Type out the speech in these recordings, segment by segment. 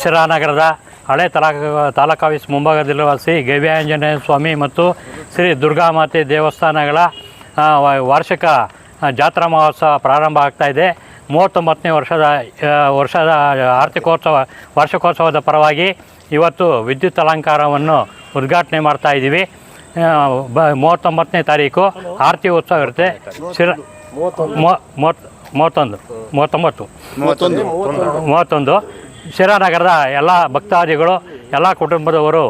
ಶಿರಾನಗರದ ಹಳೆ ತಾಲೂಕಾಫೀಸ್ ಮುಂಭಾಗದಲ್ಲಿರುವ ಶ್ರೀ ಗವಿಯಾಂಜನೇಯ ಸ್ವಾಮಿ ಮತ್ತು ಶ್ರೀ ದುರ್ಗಾಮಾತೆ ದೇವಸ್ಥಾನಗಳ ವಾರ್ಷಿಕ ಜಾತ್ರಾ ಮಹೋತ್ಸವ ಪ್ರಾರಂಭ ಆಗ್ತಾಯಿದೆ. 39ನೇ ವರ್ಷದ ಆರ್ಥಿಕೋತ್ಸವ ವಾರ್ಷಿಕೋತ್ಸವದ ಪರವಾಗಿ ಇವತ್ತು ವಿದ್ಯುತ್ ಅಲಂಕಾರವನ್ನು ಉದ್ಘಾಟನೆ ಮಾಡ್ತಾಯಿದ್ದೀವಿ. 39ನೇ ತಾರೀಕು ಆರತಿ ಉತ್ಸವ ಇರುತ್ತೆ. ಮೂವತ್ತೊಂದು ಶಿರಾನಗರದ ಎಲ್ಲ ಭಕ್ತಾದಿಗಳು, ಎಲ್ಲ ಕುಟುಂಬದವರು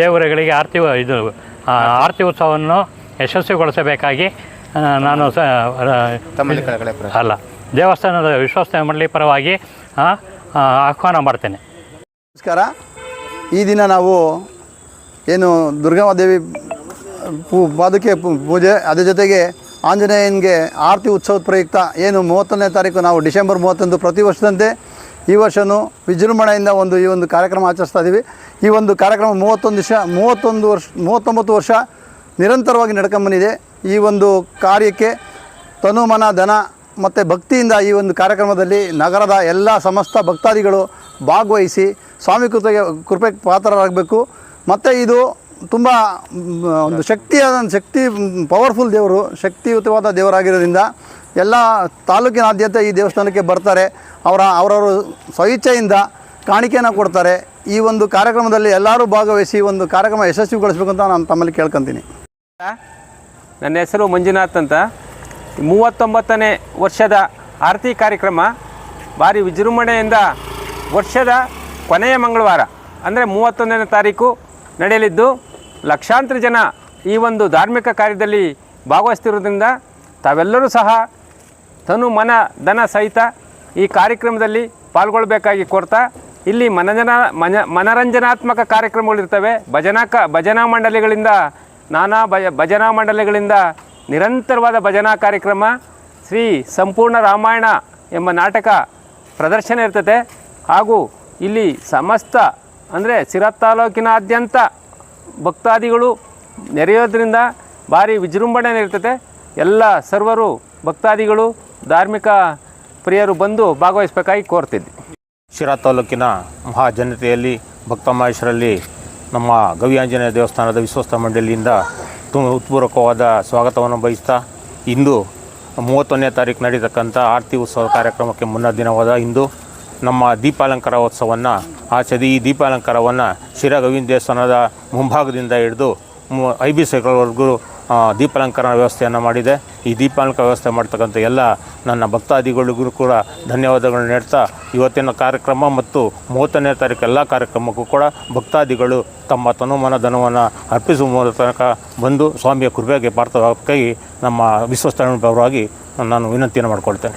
ದೇವರುಗಳಿಗೆ ಆರತಿ ಉತ್ಸವವನ್ನು ಯಶಸ್ವಿಗೊಳಿಸಬೇಕಾಗಿ ನಾನು ದೇವಸ್ಥಾನದ ವಿಶ್ವಸ್ತ ಮಂಡಳಿ ಪರವಾಗಿ ಆಹ್ವಾನ ಮಾಡ್ತೇನೆ. ನಮಸ್ಕಾರ. ಈ ದಿನ ನಾವು ಏನು ದುರ್ಗಾದೇವಿ ಪಾದುಕೆ ಪೂಜೆ, ಅದ್ರ ಜೊತೆಗೆ ಆಂಜನೇಯನಿಗೆ ಆರತಿ ಉತ್ಸವದ ಪ್ರಯುಕ್ತ ಏನು 31ನೇ ತಾರೀಕು ನಾವು ಡಿಸೆಂಬರ್ 31 ಪ್ರತಿ ವರ್ಷದಂತೆ ಈ ವರ್ಷವೂ ವಿಜೃಂಭಣೆಯಿಂದ ಈ ಒಂದು ಕಾರ್ಯಕ್ರಮ ಆಚರಿಸ್ತಾ ಇದ್ದೀವಿ. ಈ ಒಂದು ಕಾರ್ಯಕ್ರಮ 39 ವರ್ಷ ನಿರಂತರವಾಗಿ ನಡ್ಕೊಂಬಂದಿದೆ. ಈ ಒಂದು ಕಾರ್ಯಕ್ಕೆ ತನು ಮನ ಧನ ಮತ್ತು ಭಕ್ತಿಯಿಂದ ಈ ಒಂದು ಕಾರ್ಯಕ್ರಮದಲ್ಲಿ ನಗರದ ಎಲ್ಲ ಸಮಸ್ತ ಭಕ್ತಾದಿಗಳು ಭಾಗವಹಿಸಿ ಸ್ವಾಮಿ ಕೃಪೆಗೆ ಪಾತ್ರರಾಗಬೇಕು. ಮತ್ತು ಇದು ತುಂಬ ಒಂದು ಶಕ್ತಿ ಪವರ್ಫುಲ್ ದೇವರು, ಶಕ್ತಿಯುತವಾದ ದೇವರಾಗಿರೋದ್ರಿಂದ ಎಲ್ಲ ತಾಲೂಕಿನಾದ್ಯಂತ ಈ ದೇವಸ್ಥಾನಕ್ಕೆ ಬರ್ತಾರೆ. ಅವರವರು ಸ್ವಇಚ್ಛೆಯಿಂದ ಕಾಣಿಕೆಯನ್ನು ಕೊಡ್ತಾರೆ. ಈ ಒಂದು ಕಾರ್ಯಕ್ರಮದಲ್ಲಿ ಎಲ್ಲರೂ ಭಾಗವಹಿಸಿ ಒಂದು ಕಾರ್ಯಕ್ರಮ ಯಶಸ್ವಿಗೊಳಿಸಬೇಕು ಅಂತ ನಾನು ತಮ್ಮಲ್ಲಿ ಕೇಳ್ಕೊತೀನಿ. ನನ್ನ ಹೆಸರು ಮಂಜುನಾಥ್ ಅಂತ. 39ನೇ ವರ್ಷದ ಆರತಿ ಕಾರ್ಯಕ್ರಮ ಭಾರಿ ವಿಜೃಂಭಣೆಯಿಂದ ವರ್ಷದ ಕೊನೆಯ ಮಂಗಳವಾರ ಅಂದರೆ 31ನೇ ತಾರೀಕು ನಡೆಯಲಿದ್ದು, ಲಕ್ಷಾಂತರ ಜನ ಈ ಒಂದು ಧಾರ್ಮಿಕ ಕಾರ್ಯದಲ್ಲಿ ಭಾಗವಹಿಸ್ತಿರೋದ್ರಿಂದ ತಾವೆಲ್ಲರೂ ಸಹ ತನು ಮನ ಧನ ಸಹಿತ ಈ ಕಾರ್ಯಕ್ರಮದಲ್ಲಿ ಪಾಲ್ಗೊಳ್ಳಬೇಕಾಗಿ ಕೋರ್ತಾ, ಇಲ್ಲಿ ಮನರಂಜನಾತ್ಮಕ ಕಾರ್ಯಕ್ರಮಗಳಿರ್ತವೆ. ಭಜನಾ ಮಂಡಳಿಗಳಿಂದ ಭಜನಾ ಮಂಡಳಿಗಳಿಂದ ನಿರಂತರವಾದ ಭಜನಾ ಕಾರ್ಯಕ್ರಮ, ಶ್ರೀ ಸಂಪೂರ್ಣ ರಾಮಾಯಣ ಎಂಬ ನಾಟಕ ಪ್ರದರ್ಶನ ಇರ್ತದೆ. ಹಾಗೂ ಇಲ್ಲಿ ಸಮಸ್ತ ಅಂದರೆ ಸಿರಾ ತಾಲೂಕಿನಾದ್ಯಂತ ಭಕ್ತಾದಿಗಳು ನೆರೆಯೋದ್ರಿಂದ ಭಾರಿ ವಿಜೃಂಭಣೆ ಇರ್ತದೆ. ಎಲ್ಲ ಸರ್ವರು ಭಕ್ತಾದಿಗಳು ಧಾರ್ಮಿಕ ಪ್ರಿಯರು ಬಂದು ಭಾಗವಹಿಸಬೇಕಾಗಿ ಕೋರ್ತಿದ್ದೆ. ಶಿರಾ ತಾಲೂಕಿನ ಮಹಾಜನತೆಯಲ್ಲಿ ಭಕ್ತ ಮಹೇಶರಲ್ಲಿ ನಮ್ಮ ಗವಿಯಾಂಜನೇಯ ದೇವಸ್ಥಾನದ ವಿಶ್ವಸ್ತ ಮಂಡಳಿಯಿಂದ ಹೃತ್ಪೂರ್ವಕವಾದ ಸ್ವಾಗತವನ್ನು ಬಯಸ್ತಾ, ಇಂದು 31ನೇ ತಾರೀಕು ನಡೀತಕ್ಕಂಥ ಆರತಿ ಉತ್ಸವ ಕಾರ್ಯಕ್ರಮಕ್ಕೆ ಮುನ್ನ ದಿನವಾದ ಇಂದು ನಮ್ಮ ದೀಪಾಲಂಕಾರೋತ್ಸವವನ್ನು ಆಚರಿಸಿ, ಈ ದೀಪಾಲಂಕಾರವನ್ನು ಶಿರಾ ಗವಿನ ದೇವಸ್ಥಾನದ ಮುಂಭಾಗದಿಂದ ಹಿಡಿದು IB ಸರ್ಕಲ್ವರೆಗೂ ದೀಪಾಲಂಕಾರ ವ್ಯವಸ್ಥೆಯನ್ನು ಮಾಡಿದೆ. ಈ ದೀಪಾಲಂಕಾರ ವ್ಯವಸ್ಥೆ ಮಾಡ್ತಕ್ಕಂಥ ಎಲ್ಲ ನನ್ನ ಭಕ್ತಾದಿಗಳಿಗೂ ಕೂಡ ಧನ್ಯವಾದಗಳನ್ನು ನೀಡ್ತಾ, ಇವತ್ತಿನ ಕಾರ್ಯಕ್ರಮ ಮತ್ತು 30ನೇ ತಾರೀಕು ಎಲ್ಲ ಕಾರ್ಯಕ್ರಮಕ್ಕೂ ಕೂಡ ಭಕ್ತಾದಿಗಳು ತಮ್ಮ ತನುಮನ ಧನವನ್ನು ಅರ್ಪಿಸುವ ಮೂಲಕ ಬಂದು ಸ್ವಾಮಿಯ ಕೃಪೆಗೆ ಪಾತ್ರವಾಗಿ ನಮ್ಮ ವಿಶ್ವಸ್ಥ ಪರವಾಗಿ ನಾನು ವಿನಂತಿಯನ್ನು ಮಾಡಿಕೊಳ್ತೇನೆ.